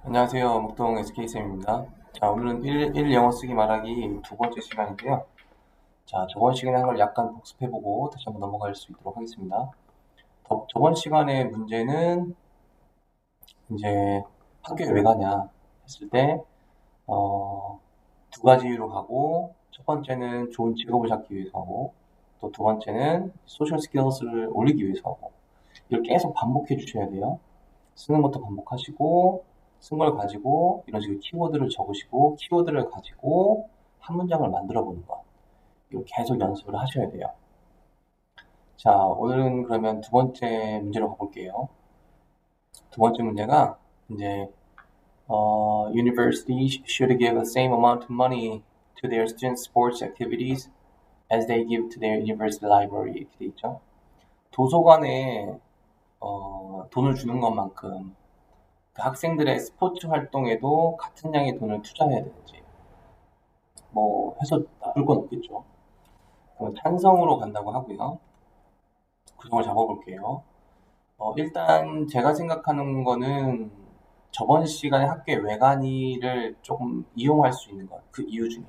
안녕하세요. 목동 SK쌤입니다. 자, 오늘은 1 영어 쓰기 말하기 두 번째 시간인데요. 자, 저번 시간에 한 걸 약간 복습해보고 다시 한번 넘어갈 수 있도록 하겠습니다. 저번 시간의 문제는 이제 학교에 왜 가냐 했을 때, 두 가지 이유로 가고, 첫 번째는 좋은 직업을 찾기 위해서 하고, 또 두 번째는 소셜 스킬스를 올리기 위해서 하고, 이걸 계속 반복해 주셔야 돼요. 쓰는 것도 반복하시고, 쓴 걸 가지고 이런 식으로 키워드를 적으시고, 키워드를 가지고 한 문장을 만들어 보는 것. 이걸 계속 연습을 하셔야 돼요. 자, 오늘은 그러면 두 번째 문제로 가볼게요. 두 번째 문제가 이제 University should give the same amount of money to their student sports activities as they give to their university library 이렇게 돼 있죠. 도서관에 돈을 주는 것만큼 그 학생들의 스포츠 활동에도 같은 양의 돈을 투자해야 되는지 뭐 해서 나쁠 건 없겠죠. 그럼 찬성으로 간다고 하고요. 구성을 잡아볼게요. 일단 제가 생각하는 거는 저번 시간에 학교에 외관이를 조금 이용할 수 있는 것, 그 이유 중에.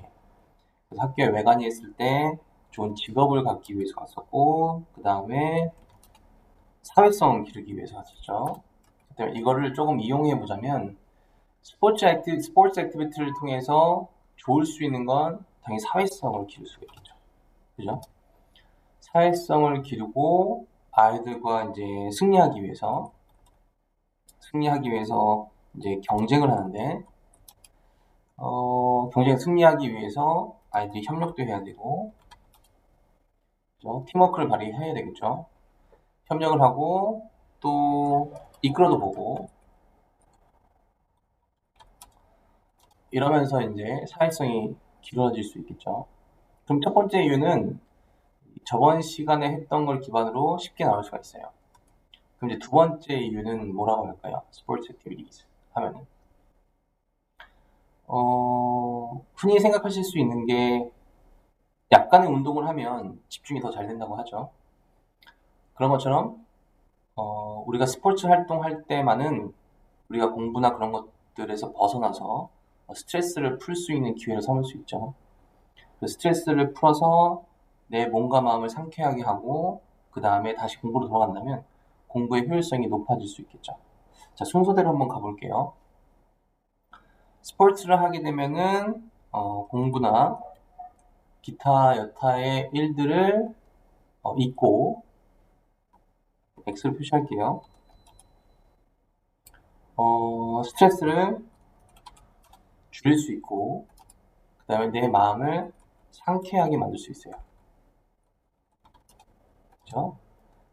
그래서 학교에 외관이 했을 때 좋은 직업을 갖기 위해서 갔었고, 그 다음에 사회성을 기르기 위해서 갔었죠. 그다음에 이거를 조금 이용해 보자면 스포츠 액티비티를 통해서 좋을 수 있는 건 당연히 사회성을 기를 수가 있겠죠. 그죠? 사회성을 기르고 아이들과 이제 승리하기 위해서 이제 경쟁을 하는데 경쟁 승리하기 위해서 아이들이 협력도 해야 되고 그죠? 팀워크를 발휘해야 되겠죠. 협력을 하고 또 이끌어도 보고 이러면서 이제 사회성이 길어질 수 있겠죠. 그럼 첫 번째 이유는 저번 시간에 했던 걸 기반으로 쉽게 나올 수가 있어요. 그럼 이제 두 번째 이유는 뭐라고 할까요? 스포츠 액티비티즈 하면은 흔히 생각하실 수 있는 게 약간의 운동을 하면 집중이 더 잘 된다고 하죠. 그런 것처럼 우리가 스포츠 활동할 때만은 우리가 공부나 그런 것들에서 벗어나서 스트레스를 풀 수 있는 기회를 삼을 수 있죠. 그 스트레스를 풀어서 내 몸과 마음을 상쾌하게 하고 그 다음에 다시 공부로 돌아간다면 공부의 효율성이 높아질 수 있겠죠. 자, 순서대로 한번 가볼게요. 스포츠를 하게 되면은 공부나 기타 여타의 일들을 잊고 X를 표시할게요. 스트레스를 줄일 수 있고 그 다음에 내 마음을 상쾌하게 만들 수 있어요. 그렇죠?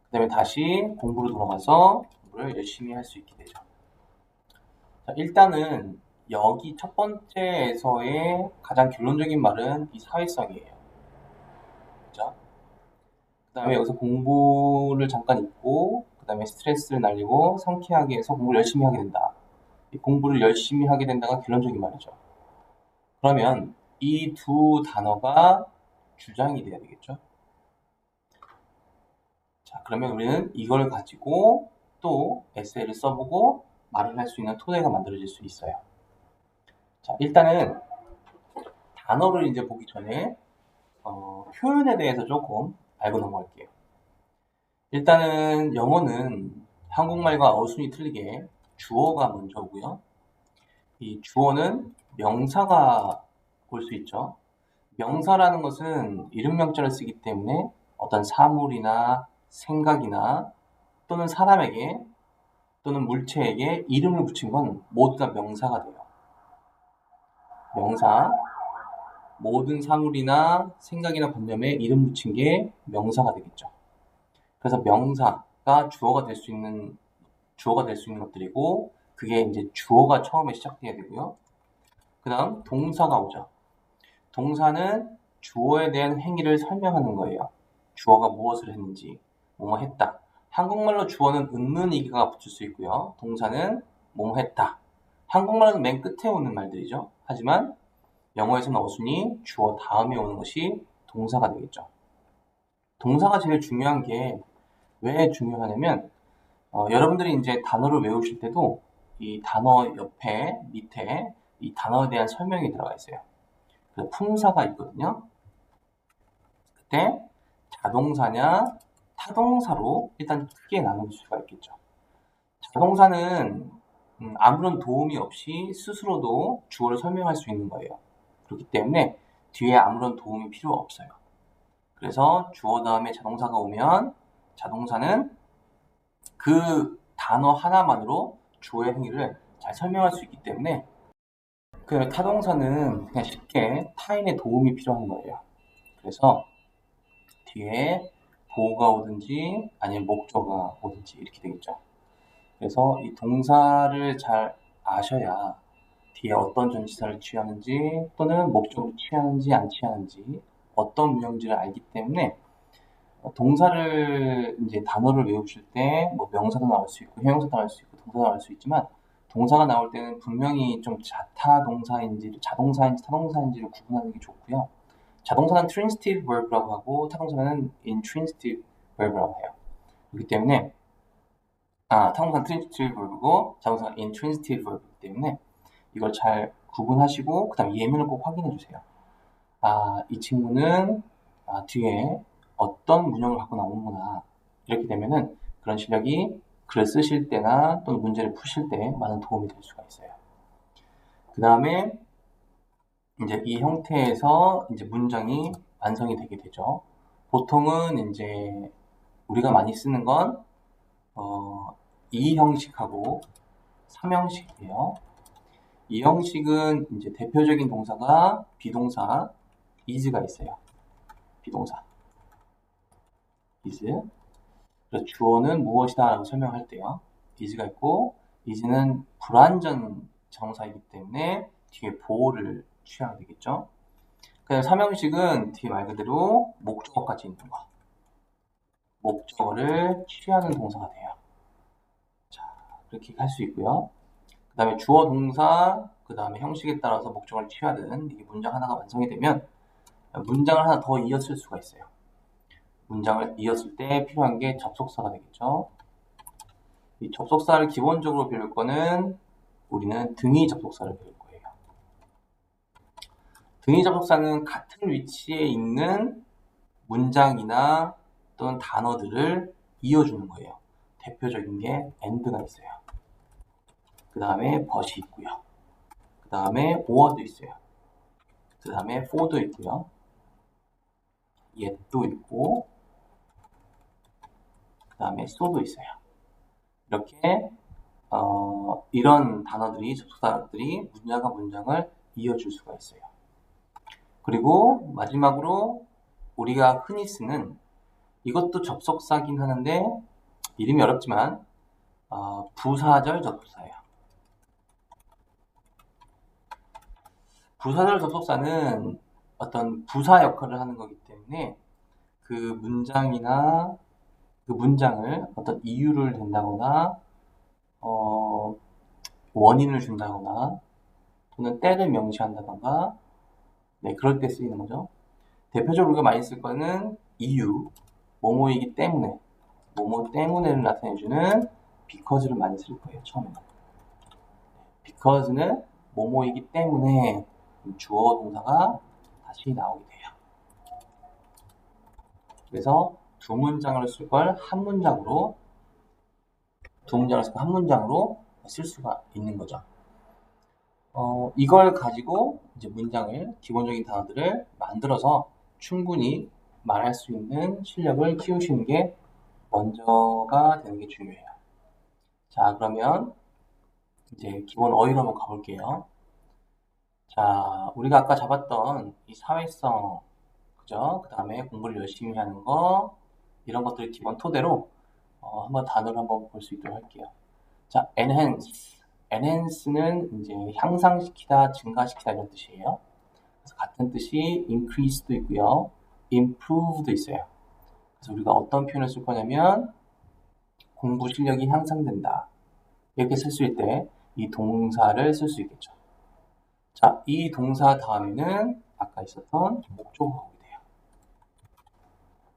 그 다음에 다시 공부로 돌아가서 공부를 열심히 할 수 있게 되죠. 자, 일단은 여기 첫 번째에서의 가장 결론적인 말은 이 사회성이에요. 그죠? 그 다음에 여기서 공부를 잠깐 잊고 그 다음에 스트레스를 날리고 상쾌하게 해서 공부를 열심히 하게 된다. 이 공부를 열심히 하게 된다가 결론적인 말이죠. 그러면 이 두 단어가 주장이 돼야 되겠죠. 자, 그러면 우리는 이걸 가지고 또 에세이를 써보고 말을 할 수 있는 토대가 만들어질 수 있어요. 자, 일단은 단어를 이제 보기 전에 표현에 대해서 조금 알고 넘어갈게요. 일단은 영어는 한국말과 어순이 틀리게 주어가 먼저 오고요. 이 주어는 명사가 올 수 있죠. 명사라는 것은 이름명자를 쓰기 때문에 어떤 사물이나 생각이나 또는 사람에게 또는 물체에게 이름을 붙인 건 모두 다 명사가 돼요. 명사, 모든 사물이나 생각이나 관념에 이름 붙인 게 명사가 되겠죠. 그래서 명사가 주어가 될 수 있는 것들이고 그게 이제 주어가 처음에 시작돼야 되고요. 그 다음 동사가 오죠. 동사는 주어에 대한 행위를 설명하는 거예요. 주어가 무엇을 했는지, 뭐뭐 했다. 한국말로 주어는 은는이가 붙을 수 있고요. 동사는 뭐뭐 했다. 한국말은 맨 끝에 오는 말들이죠. 하지만 영어에서는 어순이 주어 다음에 오는 것이 동사가 되겠죠. 동사가 제일 중요한 게 왜 중요하냐면 여러분들이 이제 단어를 외우실 때도 이 단어 옆에 밑에 이 단어에 대한 설명이 들어가 있어요. 그래서 품사가 있거든요. 그때 자동사냐 타동사로 일단 크게 나눌 수가 있겠죠. 자동사는 아무런 도움이 없이 스스로도 주어를 설명할 수 있는 거예요. 그렇기 때문에 뒤에 아무런 도움이 필요 없어요. 그래서 주어 다음에 자동사가 오면 자동사는 그 단어 하나만으로 주어의 행위를 잘 설명할 수 있기 때문에 그 타동사는 그냥 쉽게 타인의 도움이 필요한 거예요. 그래서 뒤에 보어가 오든지 아니면 목적어가 오든지 이렇게 되겠죠. 그래서 이 동사를 잘 아셔야 뒤에 어떤 전치사를 취하는지 또는 목적을 취하는지 안 취하는지 어떤 문형지를 알기 때문에 동사를 이제 단어를 외우실 때 뭐 명사도 나올 수 있고 형용사도 나올 수 있고 동사도 나올 수 있지만 동사가 나올 때는 분명히 좀 자타동사인지 자동사인지 타동사인지를 구분하는 게 좋고요. 자동사는 transitive verb라고 하고 타동사는 intransitive verb라고 해요. 그렇기 때문에 타동사는 transitive verb고 자동사는 intransitive verb이기 때문에 이걸 잘 구분하시고 그 다음에 예문을 꼭 확인해 주세요. 이 친구는 뒤에 어떤 문형을 갖고 나오는구나. 이렇게 되면은 그런 실력이 글을 쓰실 때나 또는 문제를 푸실 때 많은 도움이 될 수가 있어요. 그 다음에 이제 이 형태에서 이제 문장이 완성이 되게 되죠. 보통은 이제 우리가 많이 쓰는 건 2형식하고 3형식이에요. 2형식은 이제 대표적인 동사가 비동사 is가 있어요. 비동사 is. 그래서 주어는 무엇이다 라고 설명할 때요. is가 있고 is는 불완전 정사이기 때문에 뒤에 보호를 취하게 되겠죠. 그다음 3형식은 뒤에 말 그대로 목적어까지 있는 거. 목적어를 취하는 동사가 돼요. 자, 그렇게 할 수 있고요. 그 다음에 주어 동사, 그 다음에 형식에 따라서 목적어를 취하든 이 문장 하나가 완성이 되면 문장을 하나 더 이어쓸 수가 있어요. 문장을 이었을 때 필요한 게 접속사가 되겠죠. 이 접속사를 기본적으로 배울 거는 우리는 등위 접속사를 배울 거예요. 등위 접속사는 같은 위치에 있는 문장이나 또는 단어들을 이어주는 거예요. 대표적인 게 and가 있어요. 그 다음에 but이 있고요. 그 다음에 or도 있어요. 그 다음에 for도 있고요. yet도 있고 그 다음에 so도 있어요. 이렇게 이런 단어들이 접속사들이 문장과 문장을 이어줄 수가 있어요. 그리고 마지막으로 우리가 흔히 쓰는 이것도 접속사긴 하는데 이름이 어렵지만 부사절 접속사예요. 부사절 접속사는 어떤 부사 역할을 하는 거기 때문에 그 문장이나 그 문장을 어떤 이유를 댄다거나 원인을 준다거나 또는 때를 명시한다던가 그럴 때 쓰이는 거죠. 대표적으로 우리가 많이 쓸 거는 이유, 뭐뭐이기 때문에, 뭐뭐 때문에를 나타내주는 because를 많이 쓸 거예요, 처음에는. because는 뭐뭐이기 때문에 주어 동사가 다시 나오게 돼요. 그래서 두 문장을 쓸 걸 한 문장으로, 두 문장을 쓸 걸 한 문장으로 쓸 수가 있는 거죠. 이걸 가지고 이제 문장을, 기본적인 단어들을 만들어서 충분히 말할 수 있는 실력을 키우시는 게 먼저가 되는 게 중요해요. 자, 그러면 이제 기본 어휘로 한번 가볼게요. 자, 우리가 아까 잡았던 이 사회성, 그죠? 그 다음에 공부를 열심히 하는 거, 이런 것들을 기본 토대로 한번 단어를 한번 볼 수 있도록 할게요. 자, enhance. enhance는 이제 향상시키다, 증가시키다 이런 뜻이에요. 그래서 같은 뜻이 increase도 있고요. improve도 있어요. 그래서 우리가 어떤 표현을 쓸 거냐면 공부 실력이 향상된다. 이렇게 쓸 수 있을 때 이 동사를 쓸 수 있겠죠. 자, 이 동사 다음에는 아까 있었던 목적어가 오게 돼요.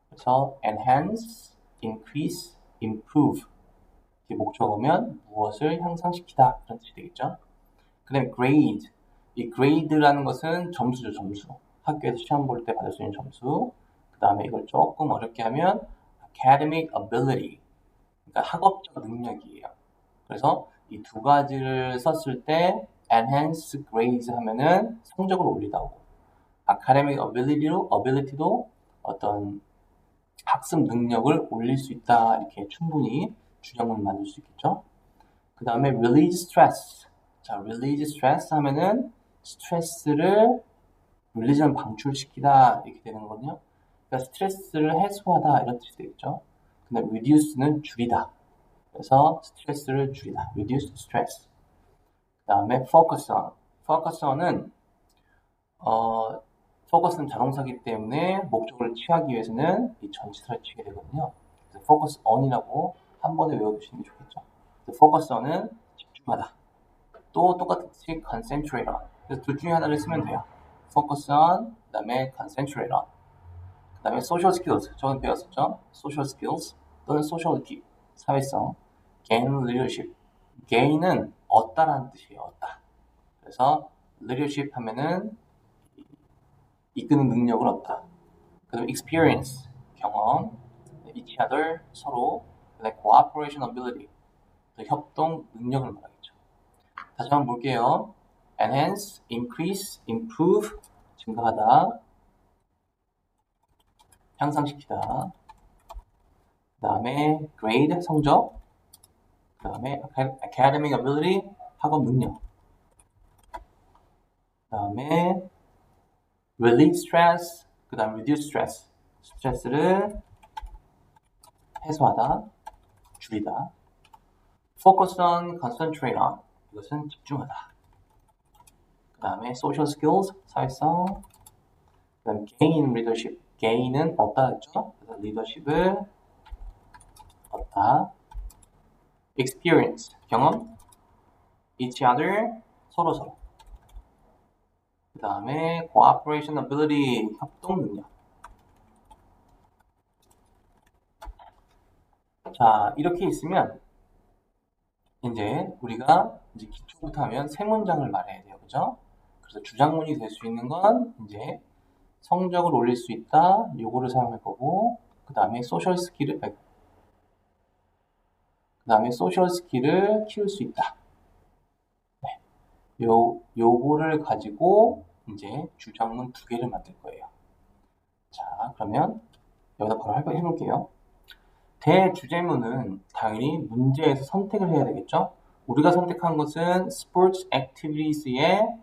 그래서 enhance, increase, improve 이게 목적어면 무엇을 향상시키다 이런 뜻이 되겠죠. 그 다음에 grade. 이 grade라는 것은 점수죠, 점수. 학교에서 시험 볼 때 받을 수 있는 점수. 그 다음에 이걸 조금 어렵게 하면 academic ability. 그러니까 학업적 능력이에요. 그래서 이 두 가지를 썼을 때 enhance grades 하면은 성적을 올리다고. academic ability도 어떤 학습 능력을 올릴 수 있다. 이렇게 충분히 주장문을 만들 수 있겠죠. 그 다음에 release stress. 자, release stress 하면은 스트레스를 release는 방출시키다 이렇게 되는 거거든요. 그러니까 스트레스를 해소하다 이런 뜻이 되겠죠. 근데 reduce는 줄이다. 그래서 스트레스를 줄이다. reduce stress. 그 다음에 focus on. focus on은 focus는 자동사기 때문에 목적어를 취하기 위해서는 이 전치사를 치게 되거든요. 그래서 focus on이라고 한 번에 외워두시는 게 좋겠죠. focus on은 집중하다. 또 똑같이 concentrate on. 그래서 둘 중에 하나를 쓰면 돼요. focus on, 그 다음에 concentrate on. 그 다음에 social skills. 저는 배웠었죠. social skills 또는 sociality. 사회성. gain leadership. gain은 얻다라는 뜻이에요. 얻다. 그래서 leadership 하면은 이끄는 능력을 얻다. 그 다음에 experience. 경험. each other. 서로. 그 다음에 cooperation ability. 협동 능력을 말하겠죠. 다시 한번 볼게요. enhance, increase, improve, 증가하다, 향상시키다. 그 다음에 grade, 성적. 그 다음에 academic ability, 학업 능력. 그 다음에 relieve stress, 그 다음 reduce stress, 스트레스를 해소하다, 줄이다. focus on, concentrate on, 이것은 집중하다. 그 다음에 social skills, 사회성. 그 다음에 gain leadership, gain은 얻다 했죠. 그래서 leadership을 얻다. experience, 경험. each other, 서로서로. 그 다음에 cooperation ability, 협동 능력. 자, 이렇게 있으면 이제 우리가 이제 기초부터 하면 세 문장을 말해야 돼요. 그죠? 그래서 주장문이 될 수 있는 건 이제 성적을 올릴 수 있다. 요거를 사용할 거고, 그 다음에 소셜 스킬을 키울 수 있다. 네. 요거를 가지고 이제 주장문 두 개를 만들 거예요. 자, 그러면 여기다 바로 해볼게요. 대주제문은 당연히 문제에서 선택을 해야 되겠죠? 우리가 선택한 것은 sports activities에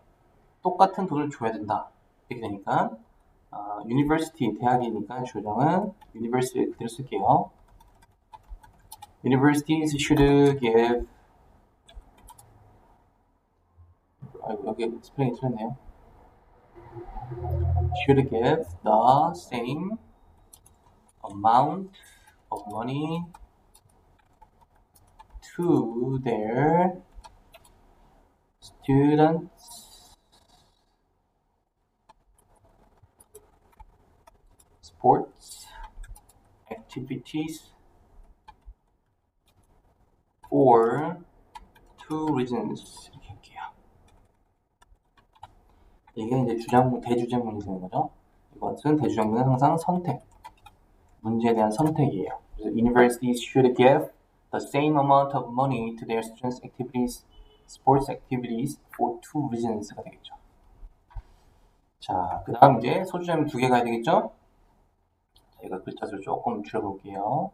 똑같은 돈을 줘야 된다. 이렇게 되니까 university, 대학이니까 주장은 university 그대로 쓸게요. Universities should give 여기 스펠링이 틀렸네요. should give the same amount of money to their students sports activities for two reasons. 이렇게 할게요. 이게 이제 대주제문이 되는 거죠. 이것은 대주제문은 항상 선택, 문제에 대한 선택이에요. 그래서 universities should give the same amount of money to their students' activities, sports activities for two reasons가 되겠죠. 자, 그 다음 이제 소주제문 두 개 가야 되겠죠? 자, 이거 글자 수를 조금 줄여볼게요.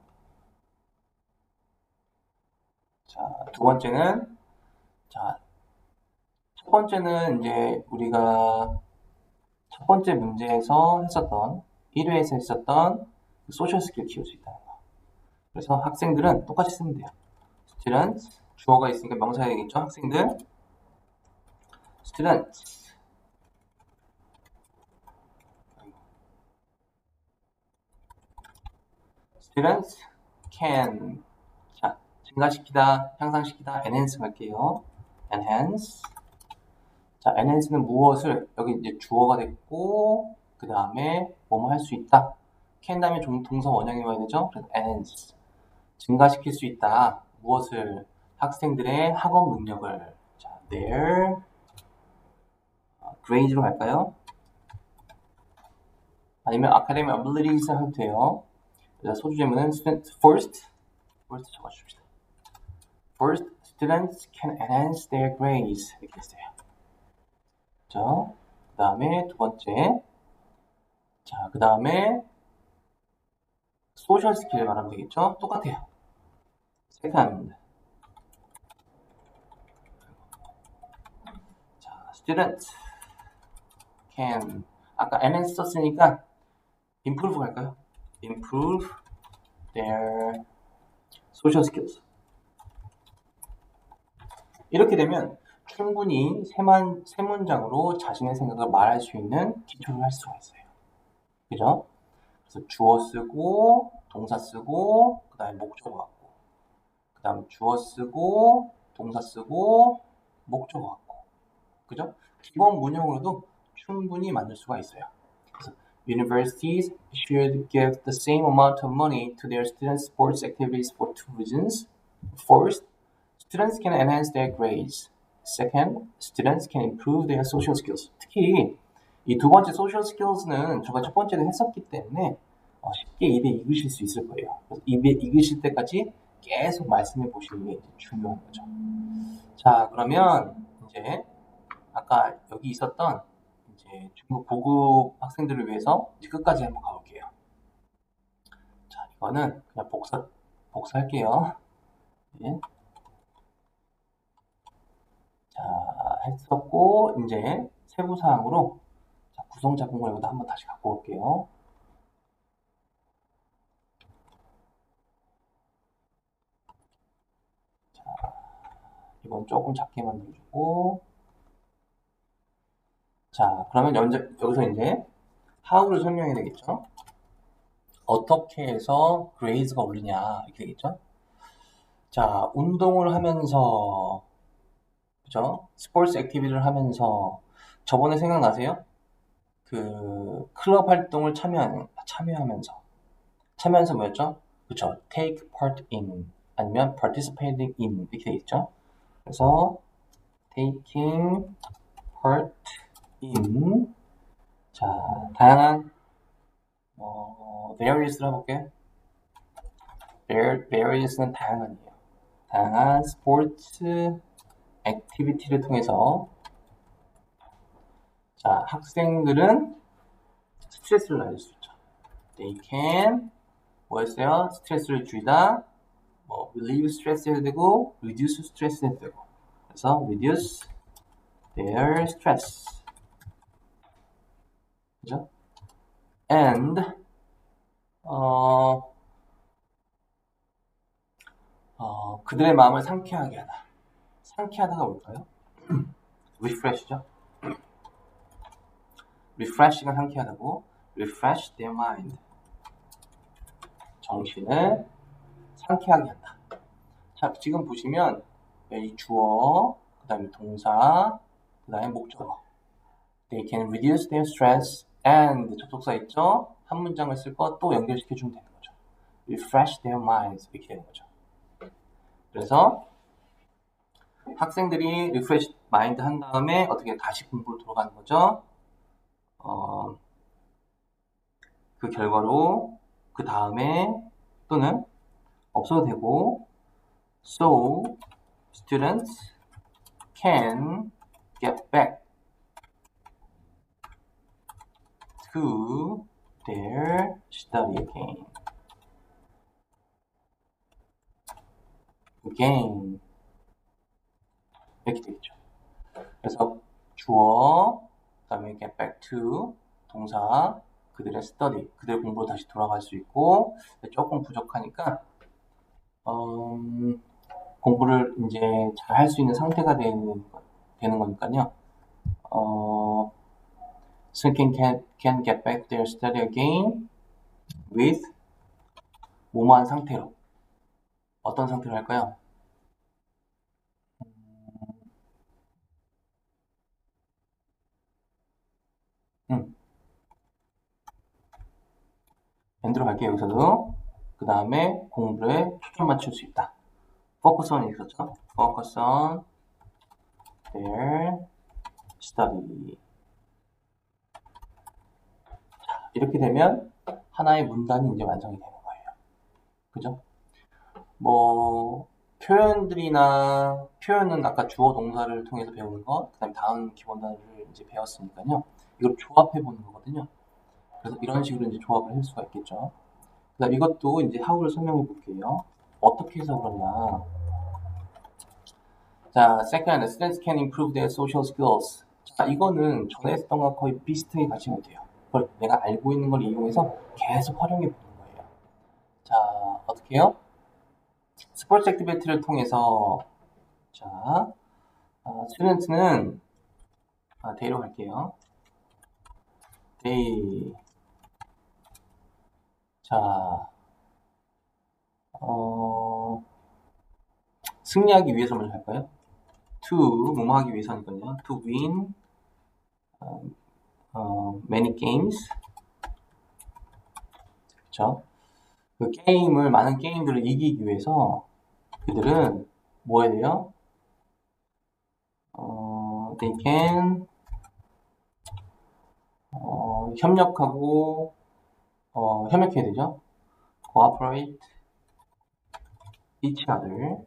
자, 두 번째는, 자, 첫 번째는 이제 우리가 첫 번째 문제에서 했었던, 1회에서 했었던 소셜 스킬 키울 수 있다는 거. 그래서 학생들은 똑같이 쓰면 돼요. students, 주어가 있으니까 명사가 되겠죠? 학생들. students. students can. 자, 증가시키다, 향상시키다, enhance 갈게요. enhance. 자, enhance는 무엇을, 여기 이제 주어가 됐고, 그 다음에 뭐뭐 할 수 있다. can 다음에 동사 원형이 와야 되죠? 그래서 enhance. 증가시킬 수 있다. 무엇을? 학생들의 학업 능력을. 자, their grade로 할까요? 아니면 academic abilities 해도 돼요. 소주제문은 first 적어줍시다. First, students can enhance their grades. 이렇게 했어요. 자, 그 다음에 두 번째. 자, 그 다음에 소셜 스킬을 말하면 되겠죠? 똑같아요. Second. 자, students can. 아까 enhance 썼으니까 improve 갈까요? Improve their social skills. 이렇게 되면 충분히 세 문장으로 자신의 생각을 말할 수 있는 기초를 할 수가 있어요. 그죠? 그래서 주어 쓰고 동사 쓰고 그 다음에 목적어 갖고 그 다음 주어 쓰고 동사 쓰고 목적어 갖고 그죠? 기본 문형으로도 충분히 만들 수가 있어요. 그래서 Universities should give the same amount of money to their students' sports activities for two reasons. First, students can enhance their grades. Second, students can improve their social skills. 특히 이 두 번째 social skills는 제가 첫 번째도 했었기 때문에 쉽게 입에 익으실 수 있을 거예요. 그래서 입에 익으실 때까지 계속 말씀해 보시는 게 중요한 거죠. 자, 그러면 이제 아까 여기 있었던 이제 중국 고급 학생들을 위해서 이제 끝까지 한번 가볼게요. 자, 이거는 그냥 복사할게요. 네. 자, 했었고 이제 세부 사항으로 구성 작품을 여기다 한번 다시 갖고 올게요. 자, 이건 조금 작게 만들어주고. 자, 그러면 여기서 이제 how를 설명해야 되겠죠? 어떻게 해서 그레이드가 오르냐 이렇게 되겠죠? 자, 운동을 하면서 그죠? 스포츠 액티비티를 하면서 저번에 생각나세요? 그 클럽 활동을 참여하면서 뭐였죠? 그쵸? take part in 아니면 participating in 이렇게 되겠죠? 그래서 taking part in 자 다양한 various를 해볼게요. various는 다양한이에요. 다양한 스포츠 액티비티를 통해서 자 학생들은 스트레스를 날릴 수 있죠. They can 뭐였어요? 스트레스를 줄이다 relieve stress 해도 되고 reduce stress 해도 되고 그래서 reduce their stress 그죠? and 그들의 마음을 상쾌하게 하다. 상쾌하다가 뭘까요? refresh죠. refresh가 상쾌하다고 refresh their mind 정신을 상쾌하게 한다. 자, 지금 보시면 이 주어, 그 다음에 동사, 그 다음에 목적어 They can reduce their stress and 접속사 있죠? 한 문장을 쓸 거 또 연결시켜주면 되는 거죠. refresh their minds 이렇게 되는 거죠. 그래서 학생들이 refresh mind 한 다음에 어떻게 다시 공부로 돌아가는 거죠. 그 결과로 그 다음에 또는 없어도 되고 so students can get back to their study again 이렇게 되겠죠. 그래서 주어 그 다음에 get back to 동사 그들의 study 그들의 공부로 다시 돌아갈 수 있고 조금 부족하니까 공부를 이제 잘 할 수 있는 상태가 되는 거니까요. So can get back their study again with 뭐뭐한 상태로 어떤 상태로 할까요? 엔드로 갈게요. 여기서도 그 다음에 공부에 초점 맞출 수 있다. focus on 있었죠? focus on their study. 이렇게 되면 하나의 문단이 이제 완성이 되는 거예요. 그죠? 뭐 표현은 아까 주어 동사를 통해서 배우는 거, 그다음에 다음 기본 단어를 이제 배웠으니까요. 이걸 조합해 보는 거거든요. 그래서 이런 식으로 이제 조합을 할 수가 있겠죠. 그다음 이것도 이제 how를 설명해 볼게요. 어떻게 해서 그러냐. 자, second, students can improve their social skills. 자, 이거는 전에 했던 거 거의 비슷하게 가시면 돼요. 그걸 내가 알고 있는 걸 이용해서 계속 활용해 보는 거예요. 자, 어떻게 해요? 스포츠 액티비티를 통해서 자, 스튜던트는 데이로 갈게요. 데이. 자, 승리하기 위해서 먼저 할까요? to 뭐뭐 하기 위해서니까요. to win many games. 그쵸? 그 게임을 많은 게임들을 이기기 위해서 그들은 뭐 해야 돼요? they can 협력해야 되죠. cooperate each other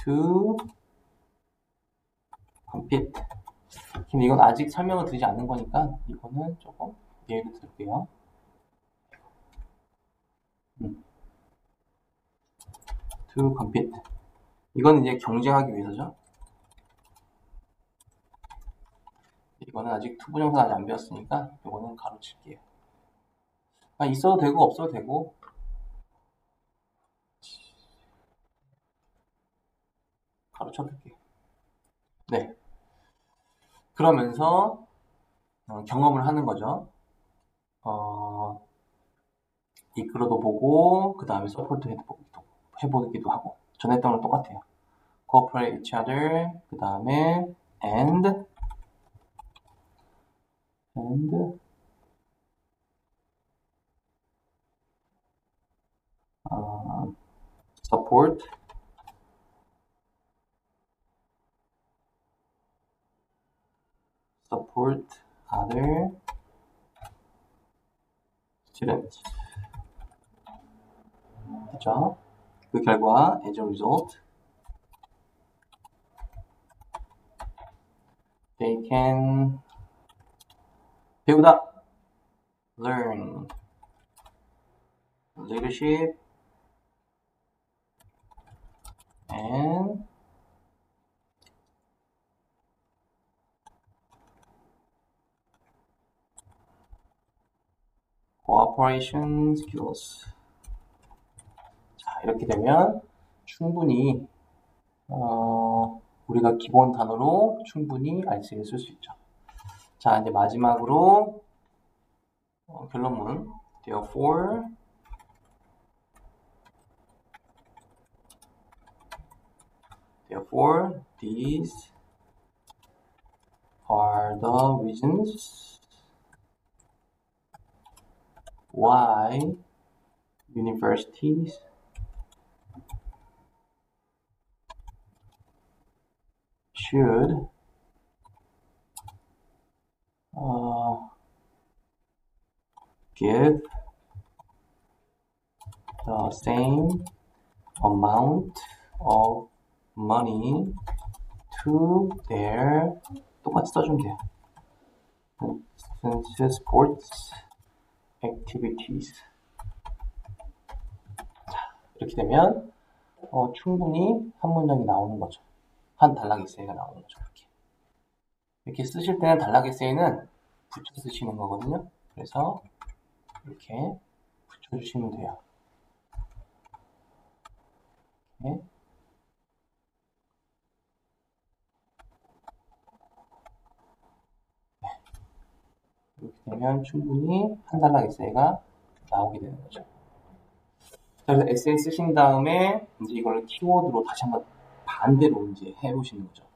to compete. 근데 이건 아직 설명을 드리지 않는 거니까 이거는 조금 예를 들게요. to compete. 이건 이제 경쟁하기 위해서죠. 이거는 아직 투부정사 아직 안 배웠으니까 이거는 가로칠게요. 있어도 되고 없어도 되고 가로쳐둘게요. 네. 그러면서 경험을 하는 거죠. 이끌어도 보고 그 다음에 서포트 해보기도 하고 전에 했던 거랑 똑같아요. cooperate each other 그 다음에 and support other students. 그죠? 그 결과 as a result they can 배우다 learn leadership and cooperation skills. 자, 이렇게 되면 충분히 우리가 기본 단어로 충분히 알쓰기를 쓸 수 있죠. 자, 이제 마지막으로 결론문. Therefore, these are the reasons why universities should give the same amount of money to their 똑같이 써주면 돼요. sports activities. 자, 이렇게 되면 충분히 한 문장이 나오는 거죠. 한 단락 에세이가 나오는 거죠. 이렇게 쓰실 때는 단락 에세이는 붙여 쓰시는 거거든요. 그래서 이렇게 붙여주시면 돼요. 이렇게. 이렇게 되면 충분히 한 단락 에세이가 나오게 되는 거죠. 그래서 에세이 쓰신 다음에 이제 이걸 키워드로 다시 한번 반대로 이제 해보시는 거죠.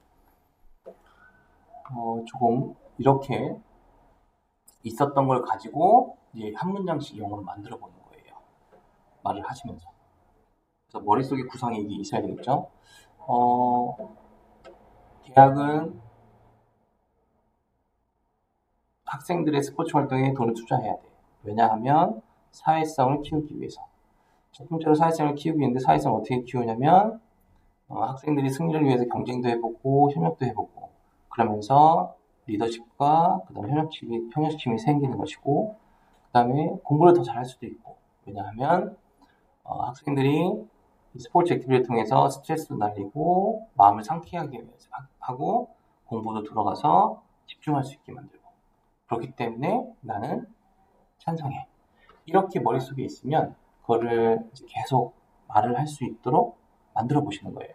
조금 이렇게 있었던 걸 가지고 이제 한 문장씩 영어로 만들어 보는 거예요. 말을 하시면서. 그래서 머릿속에 구성이 이게 있어야 되겠죠. 대학은 학생들의 스포츠 활동에 돈을 투자해야 돼. 왜냐하면 사회성을 키우기 위해서. 첫 번째로 사회성을 키우기 위해서 사회성을 어떻게 키우냐면 학생들이 승리를 위해서 경쟁도 해보고 협력도 해보고 그러면서 리더십과 그다음에 협력심이 생기는 것이고 그다음에 공부를 더 잘할 수도 있고 왜냐하면 학생들이 스포츠 액티비티를 통해서 스트레스도 날리고 마음을 상쾌하게 하고 공부도 들어가서 집중할 수 있게 만들고 그렇기 때문에 나는 찬성해. 이렇게 머릿속에 있으면 그거를 계속 말을 할 수 있도록 만들어 보시는 거예요.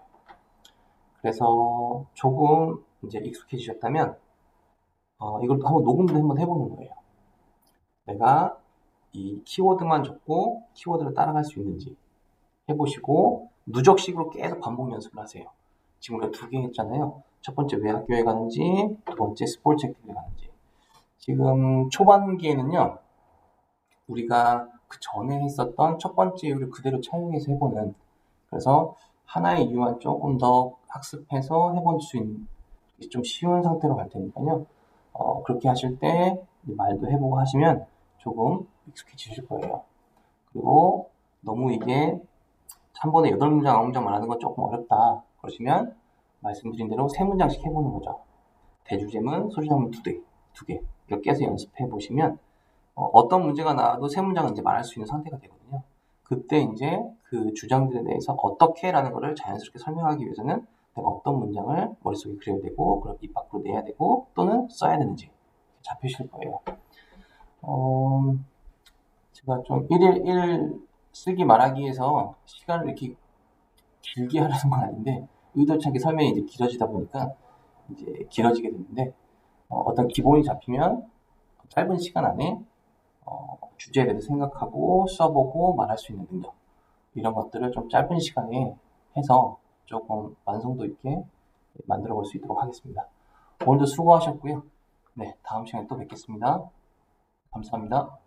그래서 조금 이제 익숙해지셨다면 이걸 한번 녹음도 한번 해보는 거예요. 내가 이 키워드만 적고 키워드를 따라갈 수 있는지 해보시고 누적식으로 계속 반복 연습을 하세요. 지금 우리가 2개 했잖아요. 첫 번째 왜 학교에 가는지, 두 번째 스포츠 액티비티에 가는지. 지금 초반기에는요. 우리가 그 전에 했었던 첫 번째 이유를 그대로 차용해서 해보는 그래서 하나의 이유만 조금 더 학습해서 해볼 수 있는 좀 쉬운 상태로 갈 테니까요. 그렇게 하실 때 말도 해보고 하시면 조금 익숙해지실 거예요. 그리고 너무 이게 한 번에 8문장, 9문장 말하는 건 조금 어렵다. 그러시면 말씀드린 대로 3문장씩 해보는 거죠. 대주제문, 소주제문 2개 이렇게 해서 연습해 보시면 어떤 문제가 나와도 3문장은 이제 말할 수 있는 상태가 되거든요. 그때 이제 그 주장들에 대해서 어떻게라는 거를 자연스럽게 설명하기 위해서는 내가 어떤 문장을 머릿속에 그려야 되고 그걸 입 밖으로 내야 되고 또는 써야 되는지 잡히실 거예요. 제가 좀 1일 1 쓰기 말하기에서 시간을 이렇게 길게 하려는 건 아닌데 의도치 않게 설명이 이제 길어지다 보니까 이제 길어지게 됐는데 어떤 기본이 잡히면 짧은 시간 안에 주제에 대해서 생각하고 써보고 말할 수 있는 능력 이런 것들을 좀 짧은 시간에 해서 조금 완성도 있게 만들어 볼 수 있도록 하겠습니다. 오늘도 수고하셨고요. 네, 다음 시간에 또 뵙겠습니다. 감사합니다.